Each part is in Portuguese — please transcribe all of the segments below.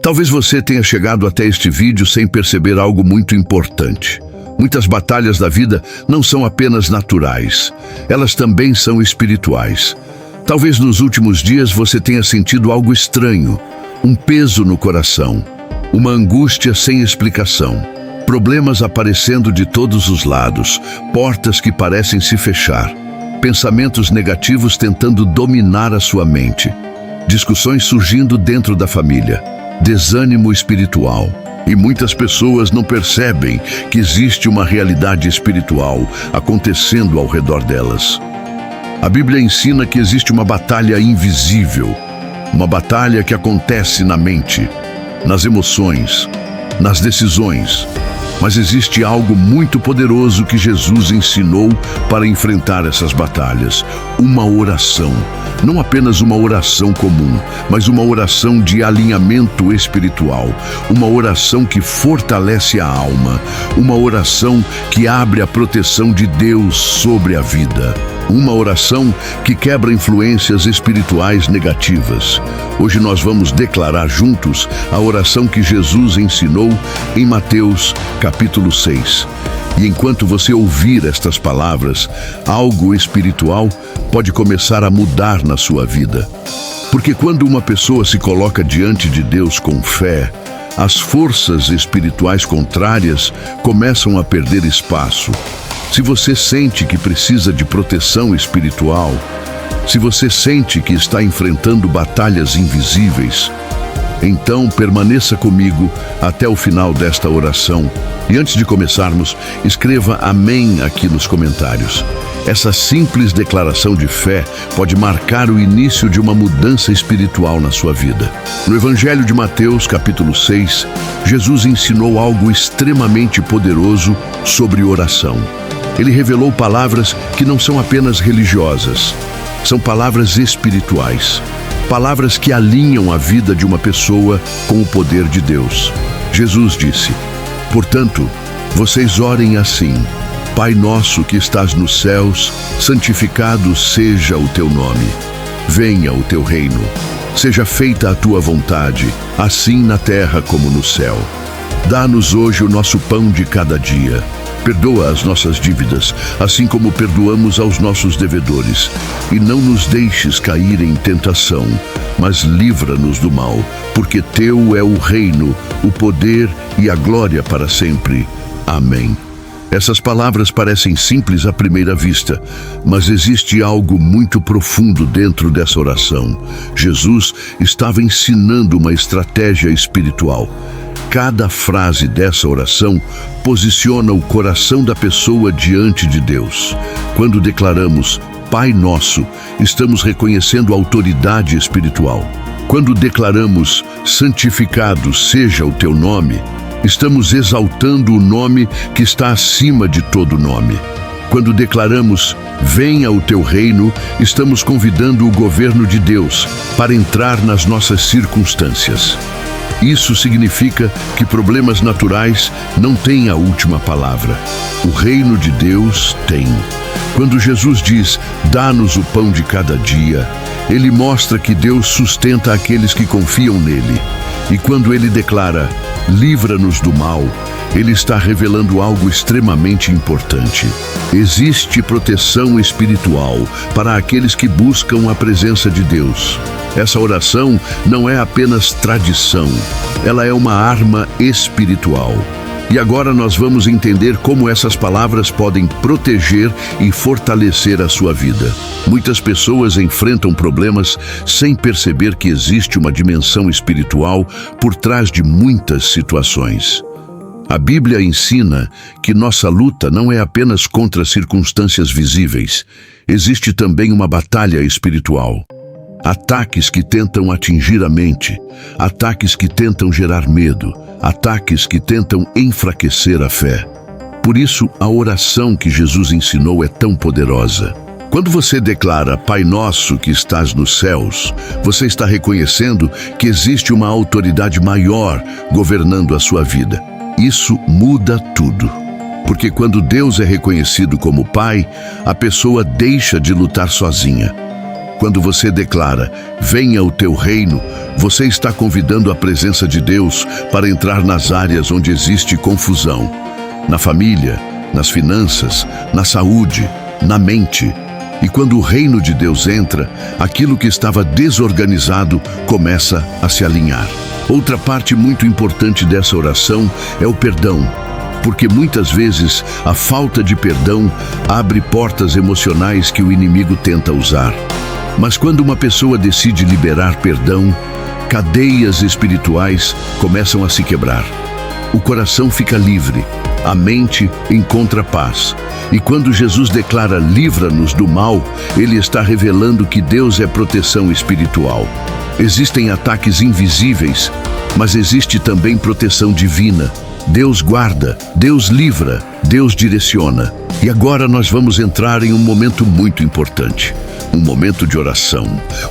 Talvez você tenha chegado até este vídeo sem perceber algo muito importante. Muitas batalhas da vida não são apenas naturais, elas também são espirituais. Talvez nos últimos dias você tenha sentido algo estranho, um peso no coração, uma angústia sem explicação, problemas aparecendo de todos os lados, portas que parecem se fechar, pensamentos negativos tentando dominar a sua mente, discussões surgindo dentro da família, desânimo espiritual. E muitas pessoas não percebem que existe uma realidade espiritual acontecendo ao redor delas. A Bíblia ensina que existe uma batalha invisível, uma batalha que acontece na mente, nas emoções, nas decisões. Mas existe algo muito poderoso que Jesus ensinou para enfrentar essas batalhas: uma oração. Não apenas uma oração comum, mas uma oração de alinhamento espiritual, uma oração que fortalece a alma, uma oração que abre a proteção de Deus sobre a vida, uma oração que quebra influências espirituais negativas. Hoje nós vamos declarar juntos a oração que Jesus ensinou em Mateus capítulo 6. E enquanto você ouvir estas palavras, algo espiritual pode começar a mudar na sua vida. Porque quando uma pessoa se coloca diante de Deus com fé, as forças espirituais contrárias começam a perder espaço. Se você sente que precisa de proteção espiritual, se você sente que está enfrentando batalhas invisíveis, então permaneça comigo até o final desta oração. E antes de começarmos, escreva amém aqui nos comentários. Essa simples declaração de fé pode marcar o início de uma mudança espiritual na sua vida. No Evangelho de Mateus, capítulo 6, Jesus ensinou algo extremamente poderoso sobre oração. Ele revelou palavras que não são apenas religiosas, são palavras espirituais. Palavras que alinham a vida de uma pessoa com o poder de Deus. Jesus disse: portanto, vocês orem assim: Pai nosso que estás nos céus, santificado seja o teu nome. Venha o teu reino. Seja feita a tua vontade, assim na terra como no céu. Dá-nos hoje o nosso pão de cada dia. Perdoa as nossas dívidas, assim como perdoamos aos nossos devedores. E não nos deixes cair em tentação, mas livra-nos do mal, porque teu é o reino, o poder e a glória para sempre. Amém. Essas palavras parecem simples à primeira vista, mas existe algo muito profundo dentro dessa oração. Jesus estava ensinando uma estratégia espiritual. Cada frase dessa oração posiciona o coração da pessoa diante de Deus. Quando declaramos Pai Nosso, estamos reconhecendo a autoridade espiritual. Quando declaramos santificado seja o teu nome, estamos exaltando o nome que está acima de todo nome. Quando declaramos venha o teu reino, estamos convidando o governo de Deus para entrar nas nossas circunstâncias. Isso significa que problemas naturais não têm a última palavra. O reino de Deus tem. Quando Jesus diz, dá-nos o pão de cada dia, ele mostra que Deus sustenta aqueles que confiam nele. E quando ele declara, livra-nos do mal, ele está revelando algo extremamente importante. Existe proteção espiritual para aqueles que buscam a presença de Deus. Essa oração não é apenas tradição, ela é uma arma espiritual. E agora nós vamos entender como essas palavras podem proteger e fortalecer a sua vida. Muitas pessoas enfrentam problemas sem perceber que existe uma dimensão espiritual por trás de muitas situações. A Bíblia ensina que nossa luta não é apenas contra circunstâncias visíveis, existe também uma batalha espiritual. Ataques que tentam atingir a mente, ataques que tentam gerar medo, ataques que tentam enfraquecer a fé. Por isso, a oração que Jesus ensinou é tão poderosa. Quando você declara Pai Nosso que estás nos céus, você está reconhecendo que existe uma autoridade maior governando a sua vida. Isso muda tudo. Porque quando Deus é reconhecido como Pai, a pessoa deixa de lutar sozinha. Quando você declara, venha o teu reino, você está convidando a presença de Deus para entrar nas áreas onde existe confusão. Na família, nas finanças, na saúde, na mente. E quando o reino de Deus entra, aquilo que estava desorganizado começa a se alinhar. Outra parte muito importante dessa oração é o perdão. Porque muitas vezes a falta de perdão abre portas emocionais que o inimigo tenta usar. Mas quando uma pessoa decide liberar perdão, cadeias espirituais começam a se quebrar. O coração fica livre, a mente encontra paz. E quando Jesus declara livra-nos do mal, ele está revelando que Deus é proteção espiritual. Existem ataques invisíveis, mas existe também proteção divina. Deus guarda, Deus livra, Deus direciona. E agora nós vamos entrar em um momento muito importante. Um momento de oração,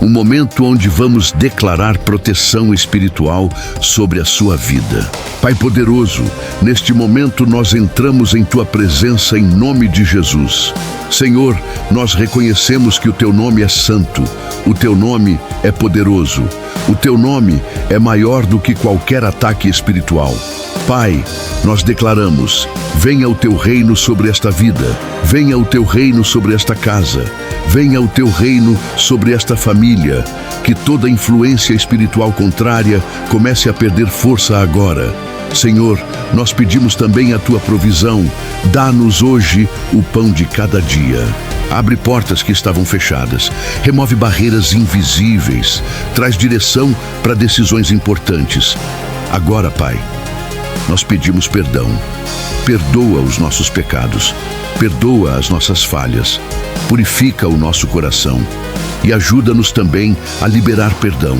um momento onde vamos declarar proteção espiritual sobre a sua vida. Pai poderoso, neste momento nós entramos em Tua presença em nome de Jesus. Senhor, nós reconhecemos que o Teu nome é santo, o Teu nome é poderoso, o Teu nome é maior do que qualquer ataque espiritual. Pai, nós declaramos, venha o Teu reino sobre esta vida, venha o Teu reino sobre esta casa, venha o Teu reino sobre esta família, que toda influência espiritual contrária comece a perder força agora. Senhor, nós pedimos também a Tua provisão, dá-nos hoje o pão de cada dia. Abre portas que estavam fechadas, remove barreiras invisíveis, traz direção para decisões importantes. Agora, Pai, nós pedimos perdão. Perdoa os nossos pecados, perdoa as nossas falhas, purifica o nosso coração e ajuda-nos também a liberar perdão.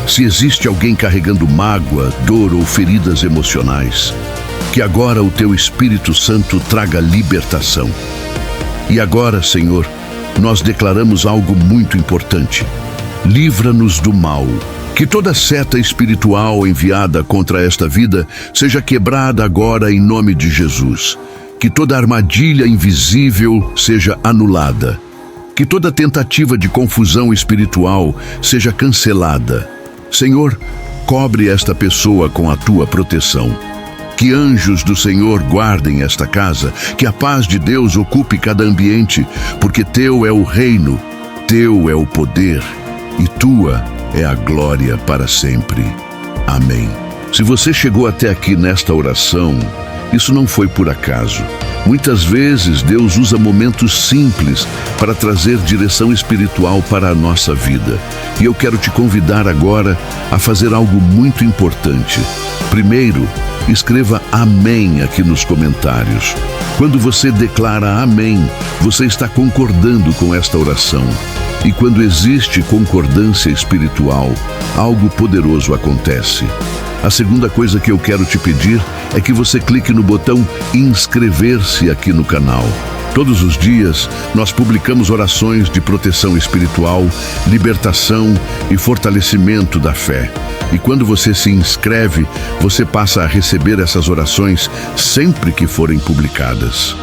Se existe alguém carregando mágoa, dor ou feridas emocionais, que agora o Teu Espírito Santo traga libertação. E agora, Senhor, nós declaramos algo muito importante. Livra-nos do mal. Que toda seta espiritual enviada contra esta vida seja quebrada agora em nome de Jesus. Que toda armadilha invisível seja anulada. Que toda tentativa de confusão espiritual seja cancelada. Senhor, cobre esta pessoa com a Tua proteção. Que anjos do Senhor guardem esta casa, que a paz de Deus ocupe cada ambiente, porque Teu é o reino, Teu é o poder e Tua é a glória para sempre. Amém. Se você chegou até aqui nesta oração, isso não foi por acaso. Muitas vezes Deus usa momentos simples para trazer direção espiritual para a nossa vida. E eu quero te convidar agora a fazer algo muito importante. Primeiro, escreva amém aqui nos comentários. Quando você declara amém, você está concordando com esta oração. E quando existe concordância espiritual, algo poderoso acontece. A segunda coisa que eu quero te pedir é que você clique no botão inscrever-se aqui no canal. Todos os dias nós publicamos orações de proteção espiritual, libertação e fortalecimento da fé. E quando você se inscreve, você passa a receber essas orações sempre que forem publicadas.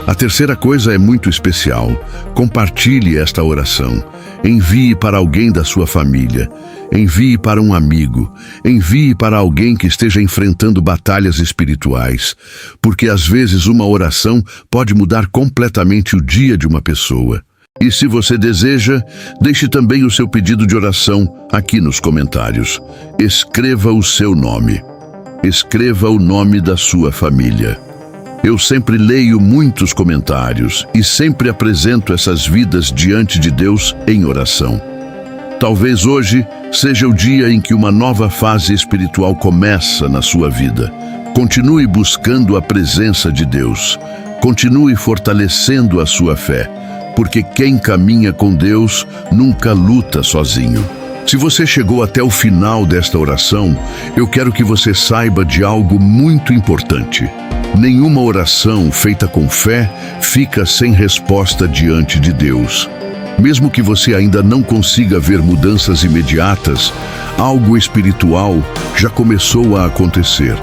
A terceira coisa é muito especial. Compartilhe esta oração. Envie para alguém da sua família. Envie para um amigo. Envie para alguém que esteja enfrentando batalhas espirituais. Porque às vezes uma oração pode mudar completamente o dia de uma pessoa. E se você deseja, deixe também o seu pedido de oração aqui nos comentários. Escreva o seu nome. Escreva o nome da sua família. Eu sempre leio muitos comentários e sempre apresento essas vidas diante de Deus em oração. Talvez hoje seja o dia em que uma nova fase espiritual começa na sua vida. Continue buscando a presença de Deus. Continue fortalecendo a sua fé, porque quem caminha com Deus nunca luta sozinho. Se você chegou até o final desta oração, eu quero que você saiba de algo muito importante. Nenhuma oração feita com fé fica sem resposta diante de Deus. Mesmo que você ainda não consiga ver mudanças imediatas, algo espiritual já começou a acontecer.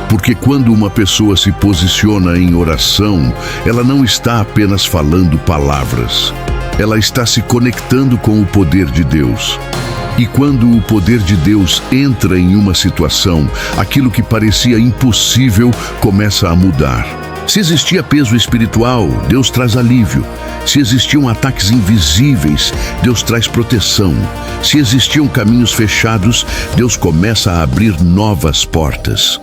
Porque quando uma pessoa se posiciona em oração, ela não está apenas falando palavras. ela está se conectando com o poder de Deus. E quando o poder de Deus entra em uma situação, aquilo que parecia impossível começa a mudar. Se existia peso espiritual, Deus traz alívio. Se existiam ataques invisíveis, Deus traz proteção. Se existiam caminhos fechados, Deus começa a abrir novas portas.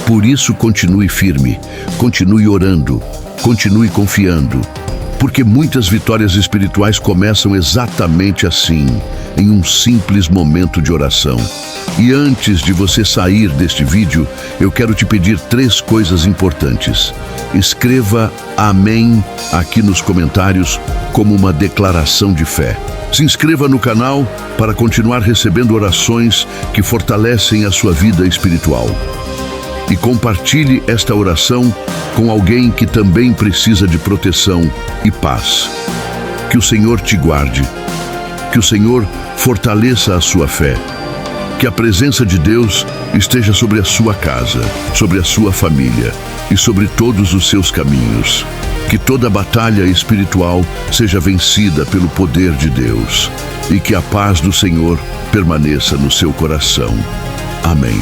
Por isso, continue firme, continue orando, continue confiando. Porque muitas vitórias espirituais começam exatamente assim, em um simples momento de oração. E antes de você sair deste vídeo, eu quero te pedir 3 coisas importantes. Escreva Amém aqui nos comentários como uma declaração de fé. Se inscreva no canal para continuar recebendo orações que fortalecem a sua vida espiritual. E compartilhe esta oração com alguém que também precisa de proteção e paz. Que o Senhor te guarde. Que o Senhor fortaleça a sua fé. Que a presença de Deus esteja sobre a sua casa, sobre a sua família e sobre todos os seus caminhos. Que toda batalha espiritual seja vencida pelo poder de Deus. E que a paz do Senhor permaneça no seu coração. Amém.